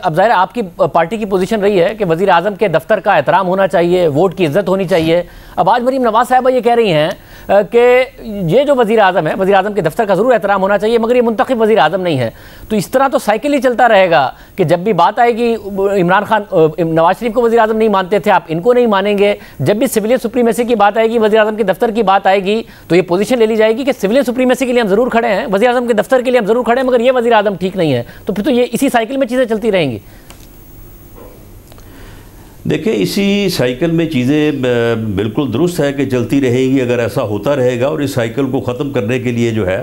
अब ज़ाहिर आपकी पार्टी की पोजीशन रही है कि वज़ीर आज़म के दफ्तर का एहतराम होना चाहिए, वोट की इज्जत होनी चाहिए। अब आज मरीम नवाज साहिबा ये कह रही हैं कि ये जो वज़ीर आज़म है, वज़ीर आज़म के दफ्तर का ज़रूर एहतराम होना चाहिए, मगर ये मुंतखब वज़ीर आज़म नहीं है। तो इस तरह तो साइकिल ही चलता रहेगा कि जब भी बात आएगी इमरान खान, नवाज शरीफ को वज़ीर आज़म नहीं मानते थे, आप इनको नहीं मानेंगे। जब भी सिविलियन सुप्रीमेसी की बात आएगी, वज़ीर आज़म के दफ्तर की बात आएगी, तो ये पोजीशन ले ली जाएगी कि सिविलियन सुप्रीमेसी के लिए हम ज़रूर खड़े हैं, वज़ीर आज़म के दफ्तर के लिए हम ज़रूर खड़े हैं, मगर ये वज़ीर आज़म ठीक नहीं है। तो फिर तो ये इसी साइकिल में चीज़ें चलती रहेंगी। देखिए, इसी साइकिल में चीज़ें बिल्कुल दुरुस्त है कि चलती रहेंगी अगर ऐसा होता रहेगा। और इस साइकिल को ख़त्म करने के लिए जो है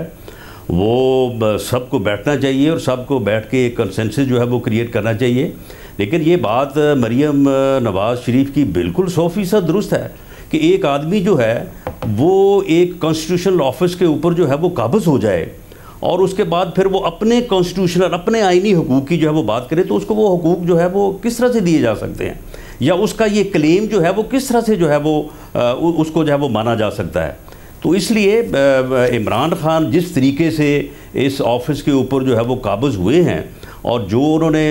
वो सबको बैठना चाहिए और सबको बैठ के एक कंसेंसस जो है वो क्रिएट करना चाहिए। लेकिन ये बात मरीम नवाज़ शरीफ की बिल्कुल 100% दुरुस्त है कि एक आदमी जो है वो एक कॉन्स्टिट्यूशनल ऑफिस के ऊपर जो है वो काबिज़ हो जाए और उसके बाद फिर वो अपने कॉन्स्टिट्यूशनल, अपने आइनी हकूक़ की जो है वो बात करे, तो उसको वो हकूक़ जो है वो किस तरह से दिए जा सकते हैं, या उसका ये क्लेम जो है वो किस तरह से जो है वो उसको जो है वो माना जा सकता है। तो इसलिए इमरान खान जिस तरीके से इस ऑफिस के ऊपर जो है वो काबिज़ हुए हैं और जो उन्होंने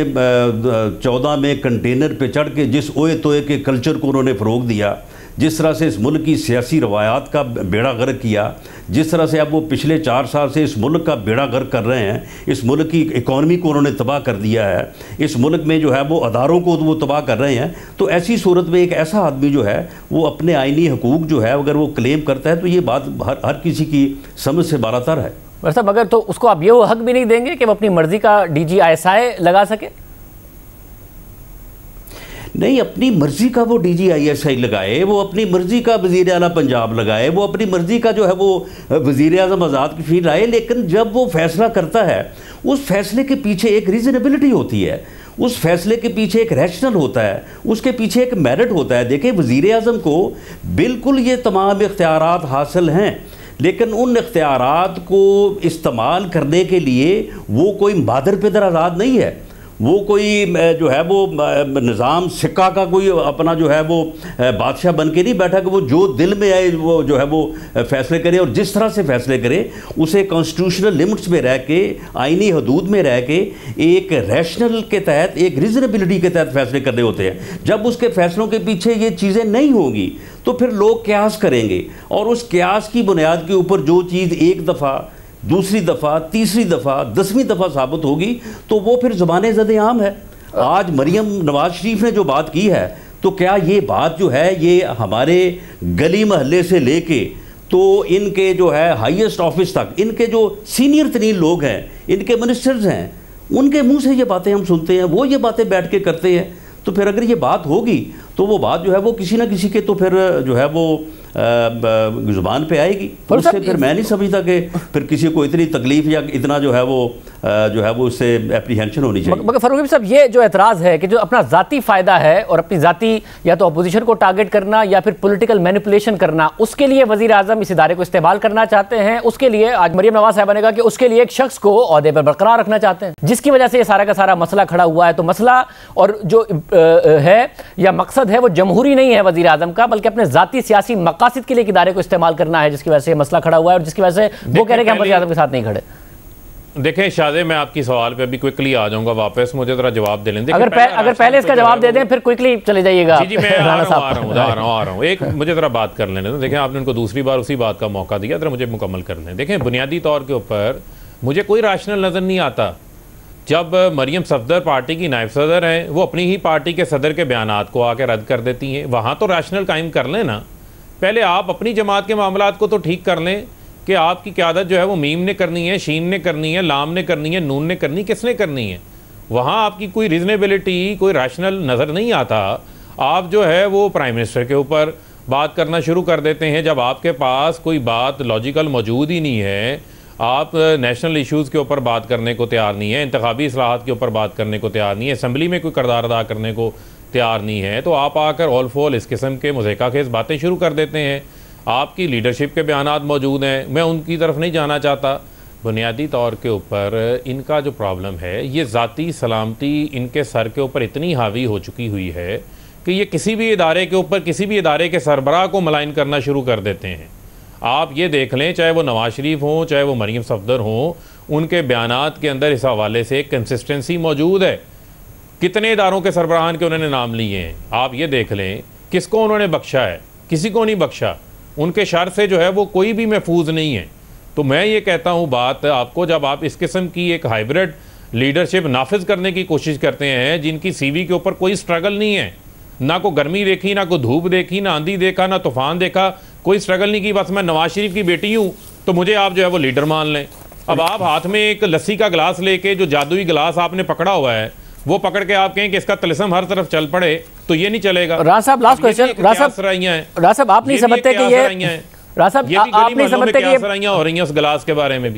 14 में कंटेनर पे चढ़ के जिस ओए तोए के कल्चर को उन्होंने फ़रोग़ दिया, जिस तरह से इस मुल्क की सियासी रवायात का बेड़ा गर्क किया, जिस तरह से अब वो पिछले 4 साल से इस मुल्क का बेड़ा गर्क कर रहे हैं, इस मुल्क की इकॉनमी को उन्होंने तबाह कर दिया है, इस मुल्क में जो है वो अदारों को वो तबाह कर रहे हैं। तो ऐसी सूरत में एक ऐसा आदमी जो है वो अपने आइनी हकूक़ जो है अगर वो क्लेम करता है तो ये बात हर किसी की समझ से बालातर है। वैसे मगर तो उसको आप ये हक भी नहीं देंगे कि वो अपनी मर्ज़ी का DGISI लगा सके? नहीं, अपनी मर्ज़ी का वो DGISI लगाए, वो अपनी मर्ज़ी का वज़ीर आला पंजाब लगाए, वो अपनी मर्ज़ी का जो है वो वज़ीर आज़म आज़ाद कशीर लाए, लेकिन जब वो फैसला करता है उस फैसले के पीछे एक रीज़नेबिलिटी होती है, उस फैसले के पीछे एक रैशनल होता है, उसके पीछे एक मेरिट होता है। देखिए, वज़ीर आज़म को बिल्कुल ये तमाम इख्तियारात हासिल हैं, लेकिन उन इख्तियारात को इस्तेमाल करने के लिए वो कोई मादर पेदर आज़ाद नहीं है, वो कोई जो है वो निज़ाम सिक्का का कोई अपना जो है वो बादशाह बन के नहीं बैठा कि वो जो दिल में आए वो जो है वो फ़ैसले करे और जिस तरह से फ़ैसले करे उसे कॉन्स्टिट्यूशनल लिमिट्स में रह के, आइनी हदूद में रह के, एक रैशनल के तहत, एक रीज़नेबिलिटी के तहत फ़ैसले करने होते हैं। जब उसके फ़ैसलों के पीछे ये चीज़ें नहीं होंगी तो फिर लोग क्यास करेंगे और उस क्यास की बुनियाद के ऊपर जो चीज़ एक दफ़ा, दूसरी दफ़ा, तीसरी दफ़ा, 10वीं दफ़ा साबित होगी तो वो फिर ज़बान ज़द-ए-आम है। आज मरीम नवाज़ शरीफ ने जो बात की है, तो क्या ये बात जो है ये हमारे गली महल्ले से लेके तो इनके जो है हाईएस्ट ऑफिस तक, इनके जो सीनियर तरीन लोग हैं, इनके मिनिस्टर्स हैं, उनके मुंह से ये बातें हम सुनते हैं, वो ये बातें बैठ के करते हैं। तो फिर अगर ये बात होगी तो वो बात जो है वो किसी ना किसी के तो फिर जो है वो ज़ुबान पे आएगी। उससे फिर मैं नहीं समझता कि फिर किसी को इतनी तकलीफ या इतना जो है वो उससे एप्रीहेंशन होनी चाहिए। मगर फारूक साहब, ये जो एतराज़ है कि जो अपना ज़ाती फ़ायदा है और अपनी ज़ाती या तो अपोजिशन को टारगेट करना या फिर पॉलिटिकल मैनिपुलेशन करना, उसके लिए वज़ीर आज़म इस इदारे को इस्तेमाल करना चाहते हैं। उसके लिए आज मरीम नवाज़ साहिबा ने कहा कि उसके लिए एक शख्स को ओहदे पर बरकरार रखना चाहते हैं, जिसकी वजह से ये सारा का सारा मसला खड़ा हुआ है। तो मसला और जो है या मकसद है वो जमहूरी नहीं है वज़ीर आज़म का, बल्कि अपने ज़ाती सियासी मकासद के लिए एक इदारे को इस्तेमाल करना है, जिसकी वजह से मसला खड़ा हुआ है और जिसकी वजह से वो कह रहे हैं कि हम वज़ीर आज़म के साथ नहीं खड़े। देखें शादे, मैं आपकी सवाल पे अभी क्विकली आ जाऊंगा वापस, मुझे जरा जवाब दे लें। अगर पहले इसका जवाब दे दें फिर क्विकली चले जाइएगा। जी मैं आ रहा हूँ एक मुझे जरा बात कर लेने दो। देखें, आपने उनको दूसरी बार उसी बात का मौका दिया, जरा मुझे मुकम्मल कर लें। देखें, बुनियादी तौर के ऊपर मुझे कोई राशनल नज़र नहीं आता जब मरीम सफदर पार्टी की नायब सदर हैं, वो अपनी ही पार्टी के सदर के बयानात को आके रद्द कर देती हैं। वहाँ तो राशनल कायम कर लें ना, पहले आप अपनी जमात के मामलात को तो ठीक कर लें कि आपकी क़यादत जो है वो मीम ने करनी है, शीन ने करनी है, लाम ने करनी है, नून ने करनी, किसने करनी है। वहाँ आपकी कोई रीज़नेबिलिटी, कोई रैशनल नज़र नहीं आता। आप जो है वो प्राइम मिनिस्टर के ऊपर बात करना शुरू कर देते हैं जब आपके पास कोई बात लॉजिकल मौजूद ही नहीं है। आप नेशनल इश्यूज़ के ऊपर बात करने को तैयार नहीं है, इंतखाबी इस्लाहात के ऊपर बात करने को तैयार नहीं है, असम्बली में कोई किरदार अदा करने को तैयार नहीं है, तो आप आकर ऑल फॉल इस किस्म के मुज़ाहिका खेज़ बातें शुरू कर देते हैं। आपकी लीडरशिप के बयानात मौजूद हैं, मैं उनकी तरफ नहीं जाना चाहता। बुनियादी तौर के ऊपर इनका जो प्रॉब्लम है, ये ज़ाती सलामती इनके सर के ऊपर इतनी हावी हो चुकी हुई है कि ये किसी भी इदारे के ऊपर, किसी भी इदारे के सरबराह को मलाइन करना शुरू कर देते हैं। आप ये देख लें, चाहे वो नवाज शरीफ हों, चाहे वो मरीम सफदर हों, उनके बयानात के अंदर इस हवाले से एक कंसिस्टेंसी मौजूद है। कितने इदारों के सरबराहान के उन्होंने नाम लिए हैं, आप ये देख लें किसको उन्होंने बख्शा है, किसी को नहीं बख्शा। उनके शर से जो है वो कोई भी महफूज नहीं है। तो मैं ये कहता हूँ बात आपको, जब आप इस किस्म की एक हाइब्रिड लीडरशिप नाफिज करने की कोशिश करते हैं जिनकी सीवी के ऊपर कोई स्ट्रगल नहीं है, ना को गर्मी देखी, ना को धूप देखी, ना आंधी देखा, ना तूफान देखा, कोई स्ट्रगल नहीं की, बस मैं नवाज शरीफ की बेटी हूँ तो मुझे आप जो है वो लीडर मान लें। अब आप हाथ में एक लस्सी का गिलास लेके, जो जादुई गिलास आपने पकड़ा हुआ है, वो पकड़ के आप कहें कि इसका तिलिस्म हर तरफ चल पड़े, तो ये नहीं चलेगा। राज साहब लास्ट क्वेश्चन, राज साहब आप नहीं समझते कि ये, राज साहब आप नहीं समझते कि ये हो रही हैं उस गिलास के बारे में भी।